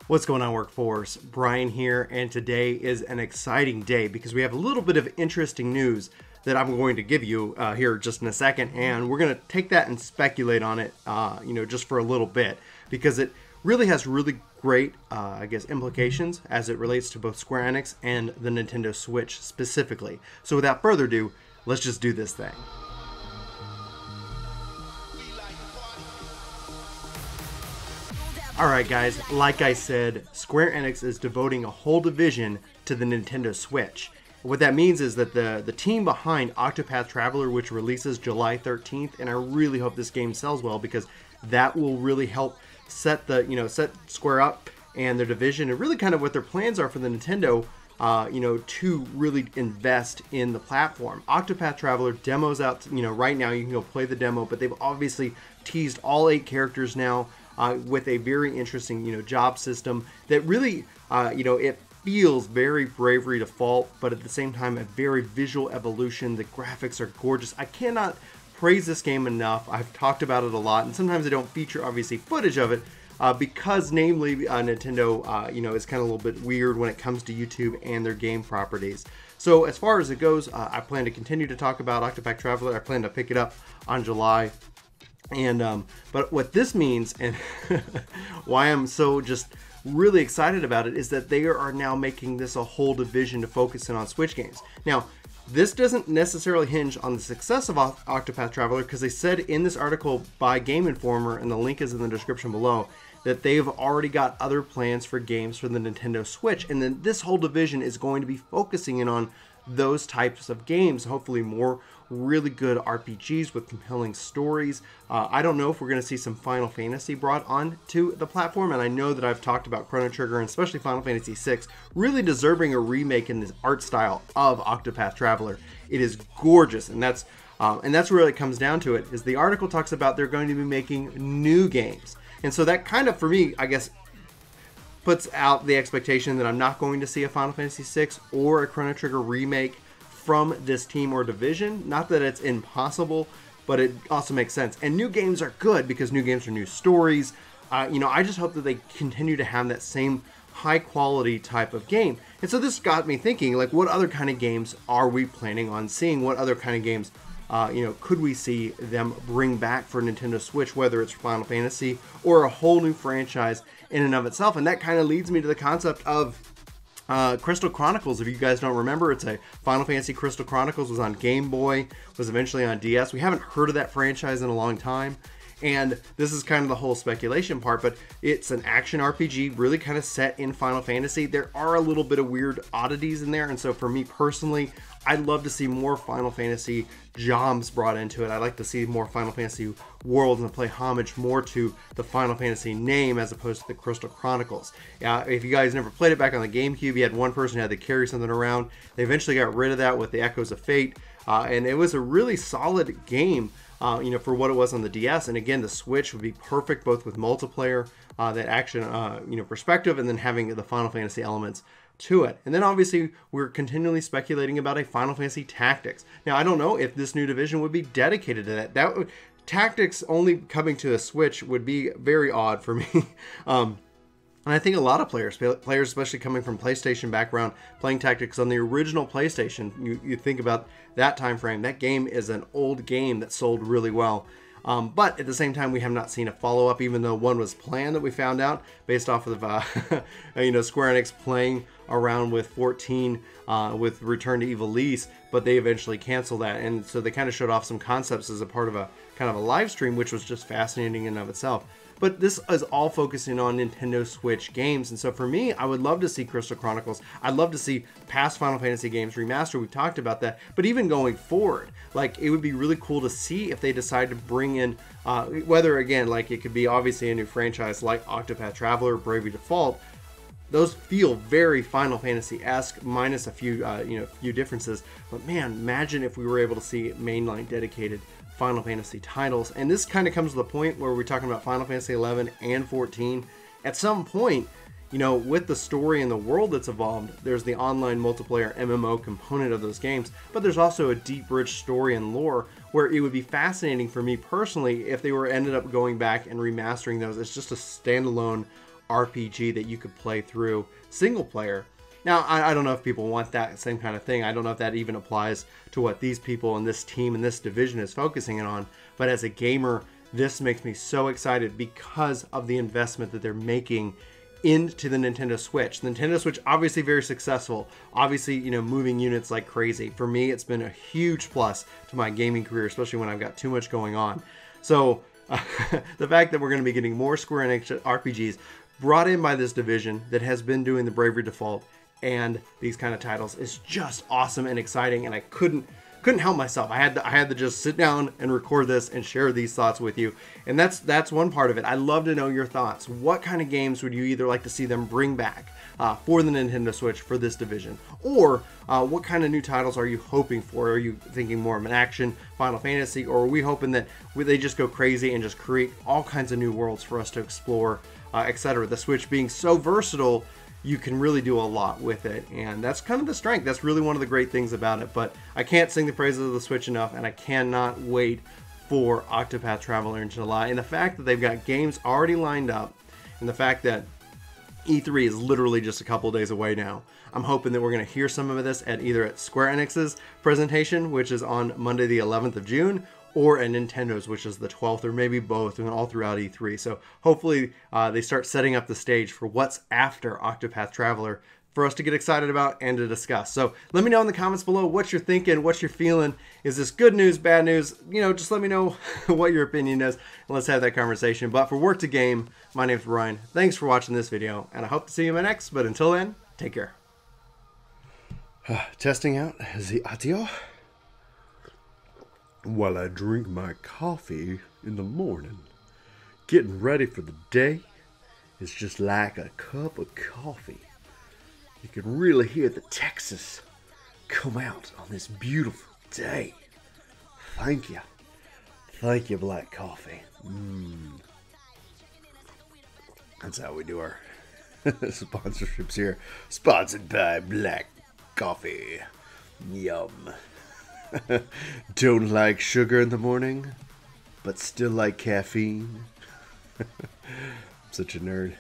What's going on, workforce? Brian here, and today is an exciting day because we have a little bit of interesting news that I'm going to give you here just in a second, and we're going to take that and speculate on it, just for a little bit, because it really has really great, implications as it relates to both Square Enix and the Nintendo Switch specifically. So without further ado, let's just do this thing. Alright guys, like I said, Square Enix is devoting a whole division to the Nintendo Switch. What that means is that the team behind Octopath Traveler, which releases July 13th, and I really hope this game sells well because that will really help set Square up and their division and really kind of what their plans are for the Nintendo, to really invest in the platform. Octopath Traveler demo's out, right now. You can go play the demo, but they've obviously teased all 8 characters now. With a very interesting, job system that really, it feels very Bravery default, but at the same time, a very visual evolution. The graphics are gorgeous. I cannot praise this game enough. I've talked about it a lot, and sometimes I don't feature, obviously, footage of it because, namely, Nintendo, is kind of a little bit weird when it comes to YouTube and their game properties. So as far as it goes, I plan to continue to talk about Octopath Traveler. I plan to pick it up on July. And but what this means, and why I'm so just really excited about it, is that they are now making this a whole division to focus in on Switch games. Now, this doesn't necessarily hinge on the success of Octopath Traveler, because they said in this article by Game Informer, and the link is in the description below, that they've already got other plans for games for the Nintendo Switch, and then this whole division is going to be focusing in on those types of games, hopefully more really good RPGs with compelling stories. I don't know if we're going to see some Final Fantasy brought on to the platform, and I know that I've talked about Chrono Trigger and especially Final Fantasy VI really deserving a remake in this art style of Octopath Traveler. It is gorgeous, and that's where it comes down to it, is the article talks about they're going to be making new games. And so that kind of, for me, I guess, puts out the expectation that I'm not going to see a Final Fantasy VI or a Chrono Trigger remake from this team or division. Not that it's impossible, but it also makes sense. And new games are good because new games are new stories. I just hope that they continue to have that same high quality type of game. And so this got me thinking, like, what other kind of games are we planning on seeing? What other kind of games could we see them bring back for Nintendo Switch, whether it's Final Fantasy or a whole new franchise in and of itself? And that kind of leads me to the concept of Crystal Chronicles. If you guys don't remember, it's a Final Fantasy Crystal Chronicles, was on Game Boy, was eventually on DS. We haven't heard of that franchise in a long time. And this is kind of the whole speculation part, but it's an action RPG really kind of set in Final Fantasy. There are a little bit of weird oddities in there, and so for me personally, I'd love to see more Final Fantasy jobs brought into it. I'd like to see more Final Fantasy worlds and play homage more to the Final Fantasy name as opposed to the Crystal Chronicles. If you guys never played it back on the Gamecube, you had one person who had to carry something around. They eventually got rid of that with the Echoes of Fate, and it was a really solid game. For what it was on the DS. And again, the Switch would be perfect both with multiplayer, that action, perspective, and then having the Final Fantasy elements to it. And then obviously we're continually speculating about a Final Fantasy Tactics. Now, I don't know if this new division would be dedicated to that. Tactics only coming to the Switch would be very odd for me. And I think a lot of players, especially coming from PlayStation background, playing Tactics on the original PlayStation, you think about that time frame. That game is an old game that sold really well. But at the same time, we have not seen a follow-up, even though one was planned that we found out based off of Square Enix playing around with 14 with Return to Ivalice, but they eventually canceled that. And so they kind of showed off some concepts as a part of a kind of a live stream, which was just fascinating in and of itself. But this is all focusing on Nintendo Switch games. And so for me, I would love to see Crystal Chronicles. I'd love to see past Final Fantasy games remastered. We've talked about that. But even going forward, like, it would be really cool to see if they decide to bring in, whether, again, like, it could be obviously a new franchise like Octopath Traveler, Bravery Default. Those feel very Final Fantasy-esque, minus a few differences. But man, imagine if we were able to see mainline dedicated Final Fantasy titles. And this kind of comes to the point where we're talking about Final Fantasy 11 and 14. At some point, with the story and the world that's evolved, there's the online multiplayer MMO component of those games, but there's also a deep, rich story and lore where it would be fascinating for me personally if they ended up going back and remastering those as just a standalone RPG that you could play through single player. Now, I don't know if people want that same kind of thing. I don't know if that even applies to what these people and this team and this division is focusing on. But as a gamer, this makes me so excited because of the investment that they're making into the Nintendo Switch. The Nintendo Switch, obviously very successful. Obviously, you know, moving units like crazy. For me, it's been a huge plus to my gaming career, especially when I've got too much going on. So the fact that we're going to be getting more Square Enix RPGs brought in by this division that has been doing the Bravery default and these kind of titles is just awesome and exciting, and I couldn't help myself. I had to just sit down and record this and share these thoughts with you. And that's one part of it. I'd love to know your thoughts. What kind of games would you either like to see them bring back for the Nintendo Switch for this division? Or what kind of new titles are you hoping for? Are you thinking more of an action, Final Fantasy? Or are we hoping that they just go crazy and just create all kinds of new worlds for us to explore, etc.? The Switch being so versatile, you can really do a lot with it, and that's kind of the strength. That's really one of the great things about it. But I can't sing the praises of the Switch enough, and I cannot wait for Octopath Traveler in July. And the fact that they've got games already lined up, and the fact that E3 is literally just a couple days away now, I'm hoping that we're going to hear some of this at Square Enix's presentation, which is on Monday the 11th of June, or at Nintendo's, which is the 12th, or maybe both, and all throughout E3. So hopefully they start setting up the stage for what's after Octopath Traveler for us to get excited about and to discuss. So let me know in the comments below what you're thinking, what you're feeling. Is this good news, bad news? You know, just let me know what your opinion is, and let's have that conversation. But for Work to Game, my name's Ryan. Thanks for watching this video, and I hope to see you in my next. But until then, take care. Testing out the audio while I drink my coffee in the morning. Getting ready for the day is just like a cup of coffee. You can really hear the Texas come out on this beautiful day. Thank you. Thank you, Black Coffee. That's how we do our sponsorships here. Sponsored by Black Coffee. Yum. Don't like sugar in the morning, but still like caffeine. I'm such a nerd.